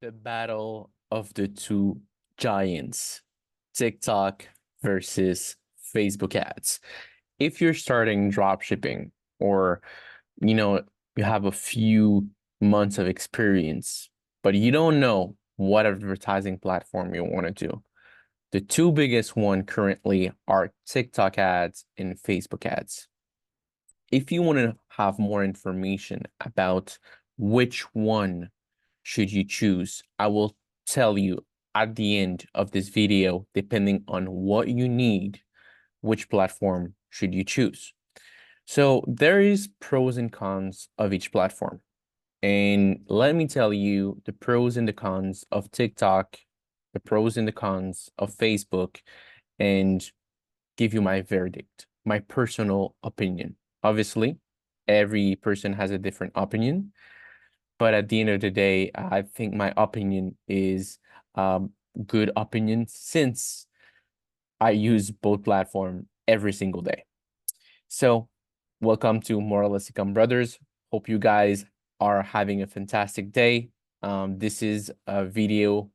The battle of the two giants, TikTok versus Facebook ads. If you're starting drop shipping or you know you have a few months of experience, but you don't know what advertising platform you want to do. The two biggest one currently are TikTok ads and Facebook ads. If you want to have more information about which one should you choose, I will tell you at the end of this video, depending on what you need, which platform should you choose. So there is pros and cons of each platform. And let me tell you the pros and the cons of TikTok, the pros and the cons of Facebook, and give you my verdict, my personal opinion. Obviously, every person has a different opinion, but at the end of the day, I think my opinion is good opinion since I use both platform every single day. So welcome to More or Less Ecom Brothers. Hope you guys are having a fantastic day. This is a video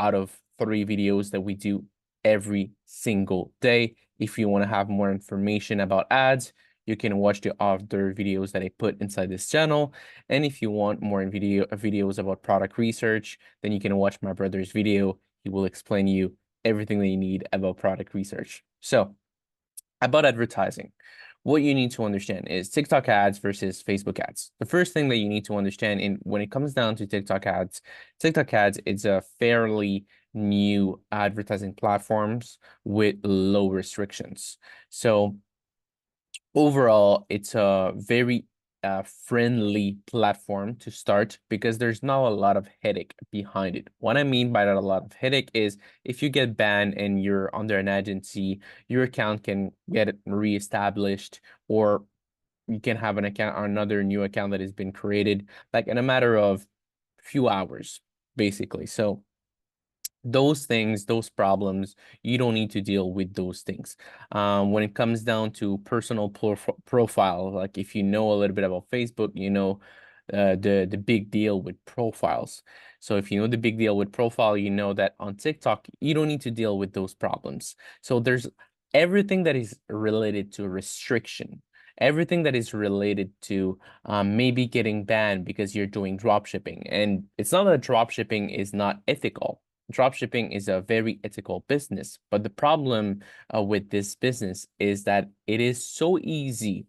out of 3 videos that we do every single day. If you want to have more information about ads, you can watch the other videos that I put inside this channel. And if you want more videos about product research, then you can watch my brother's video. He will explain you everything that you need about product research. So about advertising, what you need to understand is TikTok ads versus Facebook ads. The first thing that you need to understand when it comes down to TikTok ads is a fairly new advertising platforms with low restrictions. So overall, it's a very friendly platform to start because there's not a lot of headache behind it. What I mean by that, a lot of headache is if you get banned and you're under an agency, your account can get reestablished, or you can have an account, another new account that has been created, like in a matter of few hours, basically. So those things, those problems, you don't need to deal with those things. When it comes down to personal profile, like if you know a little bit about Facebook, you know the big deal with profiles. So if you know the big deal with profile, you know that on TikTok, you don't need to deal with those problems. So there's everything that is related to restriction, everything that is related to maybe getting banned because you're doing drop shipping. And it's not that drop shipping is not ethical. Dropshipping is a very ethical business, but the problem with this business is that it is so easy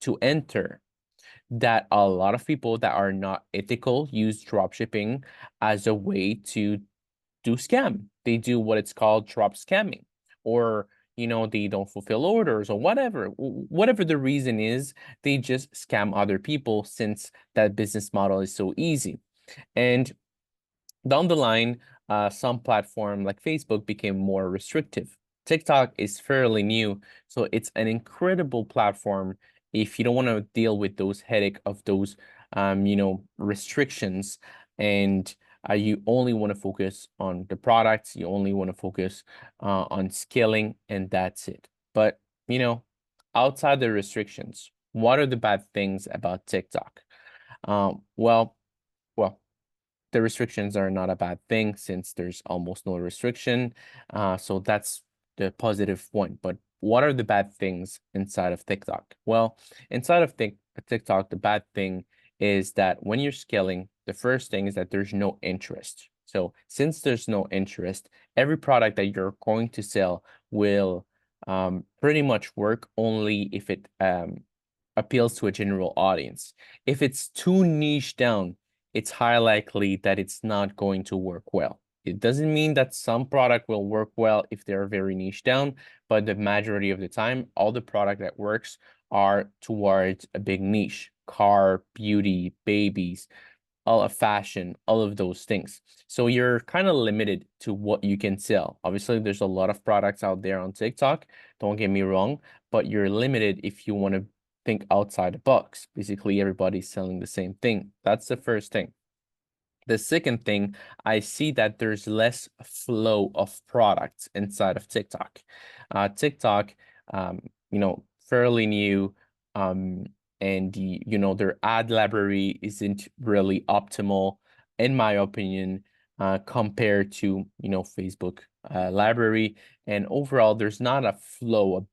to enter that a lot of people that are not ethical use dropshipping as a way to do scam. They do what it's called drop scamming, or they don't fulfill orders or whatever the reason is, they just scam other people since that business model is so easy. And down the line, some platform like Facebook became more restrictive. TikTok is fairly new, so it's an incredible platform if you don't want to deal with those headache of those, restrictions, and you only want to focus on the products, you only want to focus on scaling, and that's it. But, outside the restrictions, what are the bad things about TikTok? Well, the restrictions are not a bad thing since there's almost no restriction. So that's the positive point. But what are the bad things inside of TikTok? Well, inside of TikTok, the bad thing is that when you're scaling, the first thing is that there's no interest. So since there's no interest, every product that you're going to sell will pretty much work only if it appeals to a general audience. If it's too niche down, it's high likely that it's not going to work well. It doesn't mean that some product will work well if they're very niche down, but the majority of the time, all the product that works are towards a big niche: car, beauty, babies, all of fashion, all of those things. So you're kind of limited to what you can sell. Obviously, there's a lot of products out there on TikTok, don't get me wrong, but you're limited if you want to think outside the box. Basically, everybody's selling the same thing. That's the first thing. The second thing, I see that there's less flow of products inside of TikTok. TikTok, fairly new, and their ad library isn't really optimal. in my opinion, compared to, Facebook library. And overall, there's not a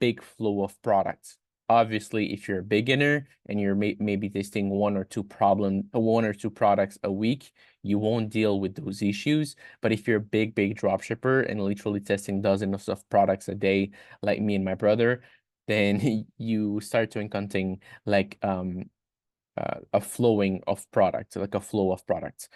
big flow of products. Obviously, if you're a beginner and you're maybe testing one or two products a week, you won't deal with those issues. But if you're a big dropshipper and literally testing dozens of products a day, like me and my brother, then you start to encountering like a flowing of products, like a flow of products.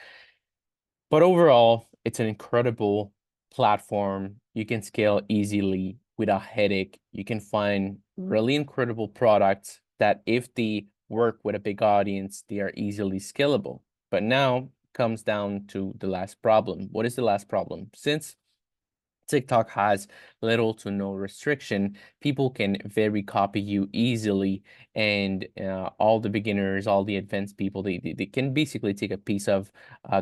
But overall, it's an incredible platform. You can scale easily without headache. You can find really incredible products that if they work with a big audience, they are easily scalable. But now comes down to the last problem. What is the last problem? Since TikTok has little to no restriction, people can very copy you easily, and all the beginners, all the advanced people, they can basically take a piece of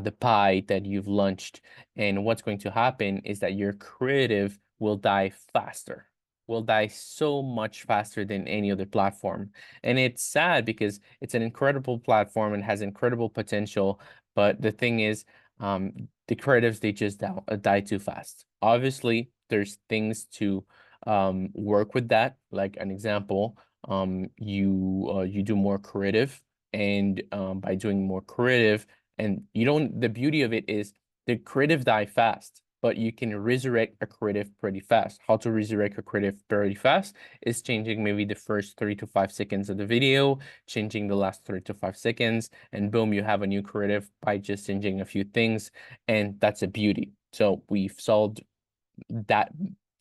the pie that you've launched. And what's going to happen is that your creative will die faster, will die so much faster than any other platform. And it's sad because it's an incredible platform and has incredible potential. But the thing is, the creatives, they just die too fast. Obviously, there's things to work with that. Like an example, you do more creative, and by doing more creative, and you don't, the beauty of it is the creative die fast, but you can resurrect a creative pretty fast. How to resurrect a creative pretty fast is changing maybe the first 3 to 5 seconds of the video, changing the last 3 to 5 seconds, and boom, you have a new creative by just changing a few things, and that's a beauty. So we've solved that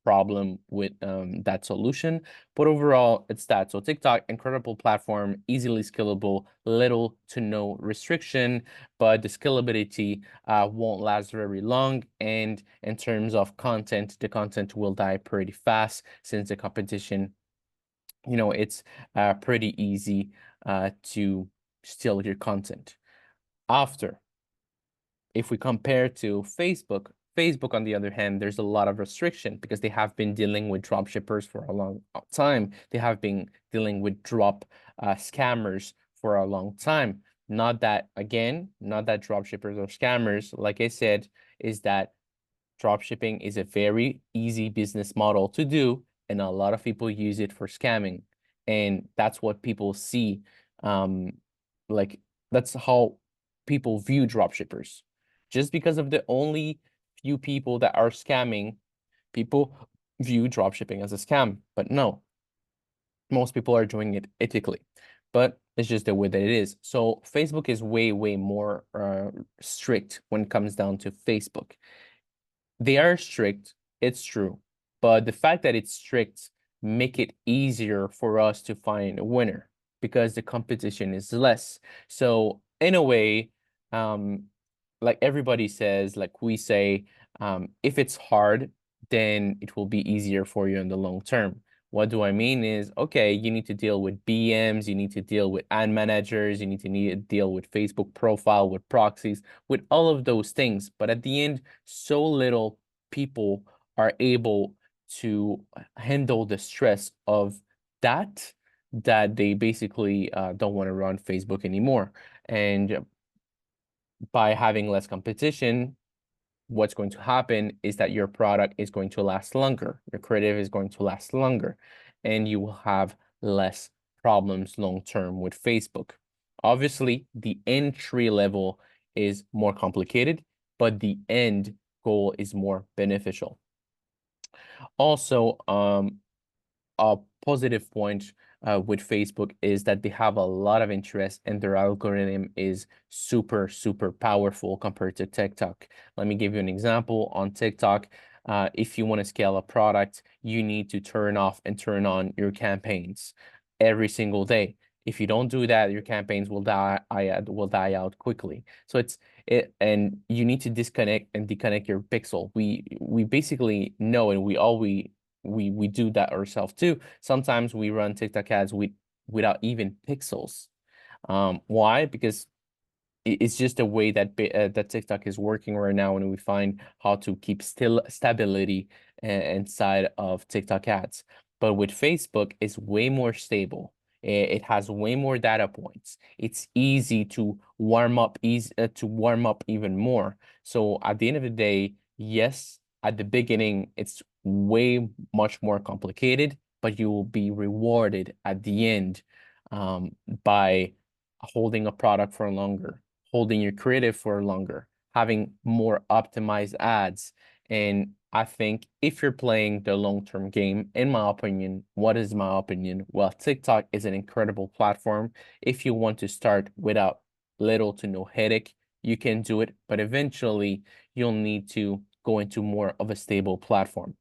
problem with that solution. But overall, it's that. So TikTok, incredible platform, easily scalable, little to no restriction, but the scalability won't last very long. And in terms of content, the content will die pretty fast since the competition, it's pretty easy to steal your content. After, if we compare to Facebook, on the other hand, there's a lot of restriction because they have been dealing with drop shippers for a long time. They have been dealing with drop scammers for a long time. Not that drop shippers are scammers. Like I said, is that dropshipping is a very easy business model to do, and a lot of people use it for scamming. And that's what people see. Like, that's how people view dropshippers. Just because of the only few people that are scamming, people view dropshipping as a scam. But no, most people are doing it ethically. But it's just the way that it is. So Facebook is way more strict when it comes down to Facebook. They are strict, it's true, but the fact that it's strict make it easier for us to find a winner because the competition is less. So in a way, like everybody says, like we say, if it's hard, then it will be easier for you in the long term. What do I mean is, okay, you need to deal with BMs, you need to deal with ad managers, you need to deal with Facebook profile, with proxies, with all of those things. But at the end, so little people are able to handle the stress of that they basically don't want to run Facebook anymore. And by having less competition, what's going to happen is that your product is going to last longer. Your creative is going to last longer, and you will have less problems long term with Facebook. Obviously, the entry level is more complicated, but the end goal is more beneficial. Also, a positive point with Facebook is that they have a lot of interest and their algorithm is super powerful compared to TikTok. Let me give you an example. On TikTok, if you want to scale a product, you need to turn off and turn on your campaigns every single day. If you don't do that, your campaigns will die out quickly. So and you need to disconnect and deconnect your pixel. We basically know, and we do that ourselves too. Sometimes we run TikTok ads without even pixels. Why? Because it's just a way that that TikTok is working right now, and we find how to keep stability inside of TikTok ads. But with Facebook, it's way more stable. It has way more data points. It's easy to warm up, even more. So at the end of the day, yes, at the beginning, it's way much more complicated, but you will be rewarded at the end by holding a product for longer, holding your creative for longer, having more optimized ads. And I think if you're playing the long-term game, in my opinion, what is my opinion? Well, TikTok is an incredible platform. If you want to start without little to no headache, you can do it, but eventually you'll need to go into more of a stable platform.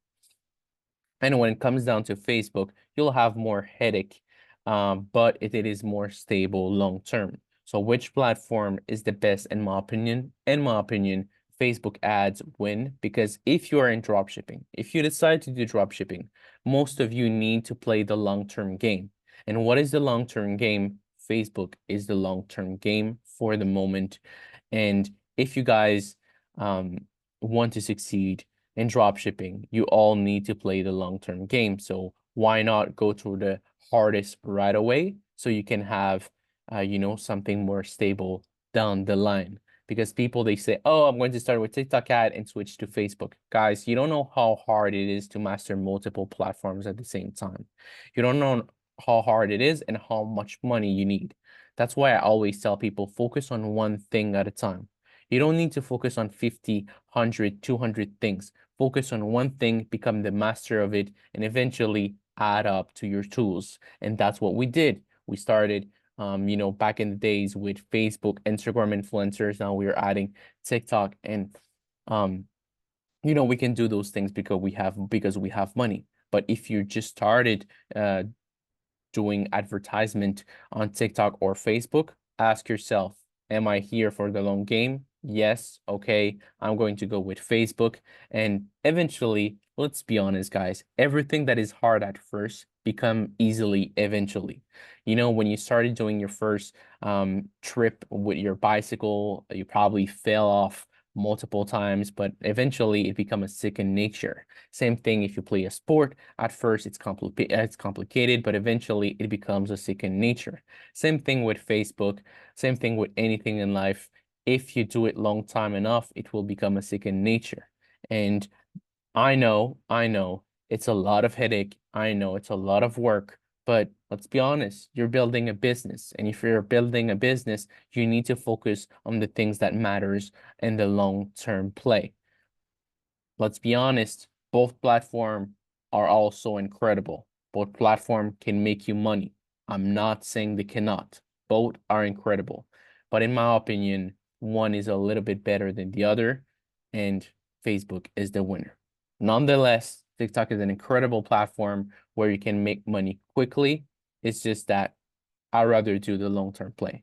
And when it comes down to Facebook, you'll have more headache, but it is more stable long term. So which platform is the best in my opinion? In my opinion, Facebook ads win because if you are in dropshipping, if you decide to do dropshipping, most of you need to play the long-term game. And what is the long-term game? Facebook is the long-term game for the moment. And if you guys want to succeed in drop shipping, you all need to play the long-term game. So why not go through the hardest right away so you can have, something more stable down the line? Because people, they say, oh, I'm going to start with TikTok ad and switch to Facebook. Guys, you don't know how hard it is to master multiple platforms at the same time. You don't know how hard it is and how much money you need. That's why I always tell people focus on one thing at a time. You don't need to focus on 50, 100, 200 things. Focus on one thing, become the master of it, and eventually add up to your tools. And that's what we did. We started, back in the days with Facebook, Instagram influencers. Now we are adding TikTok, and we can do those things because we have money. But if you just started doing advertisement on TikTok or Facebook, ask yourself, am I here for the long game? Yes, okay, I'm going to go with Facebook. And eventually, let's be honest, guys, everything that is hard at first become easily eventually. When you started doing your first trip with your bicycle, you probably fell off multiple times, but eventually it becomes a second nature. Same thing if you play a sport. At first, it's complicated, but eventually it becomes a second nature. Same thing with Facebook. Same thing with anything in life. If you do it long time enough, it will become a second nature. And I know, it's a lot of headache. I know it's a lot of work, but let's be honest, you're building a business. And if you're building a business, you need to focus on the things that matters in the long-term play. Let's be honest, both platforms are also incredible. Both platform can make you money. I'm not saying they cannot. Both are incredible. But in my opinion, one is a little bit better than the other, and Facebook is the winner. Nonetheless, TikTok is an incredible platform where you can make money quickly. It's just that I'd rather do the long-term play.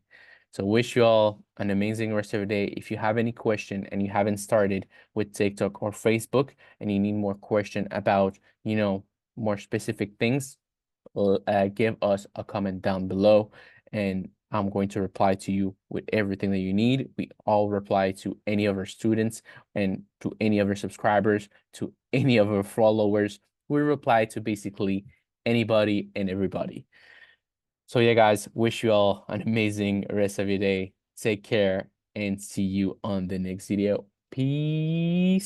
So wish you all an amazing rest of your day. If you have any question and you haven't started with TikTok or Facebook and you need more question about, more specific things, give us a comment down below and I'm going to reply to you with everything that you need. We all reply to any of our students and to any of our subscribers, to any of our followers. We reply to basically anybody and everybody. So yeah, guys, wish you all an amazing rest of your day. Take care and see you on the next video. Peace.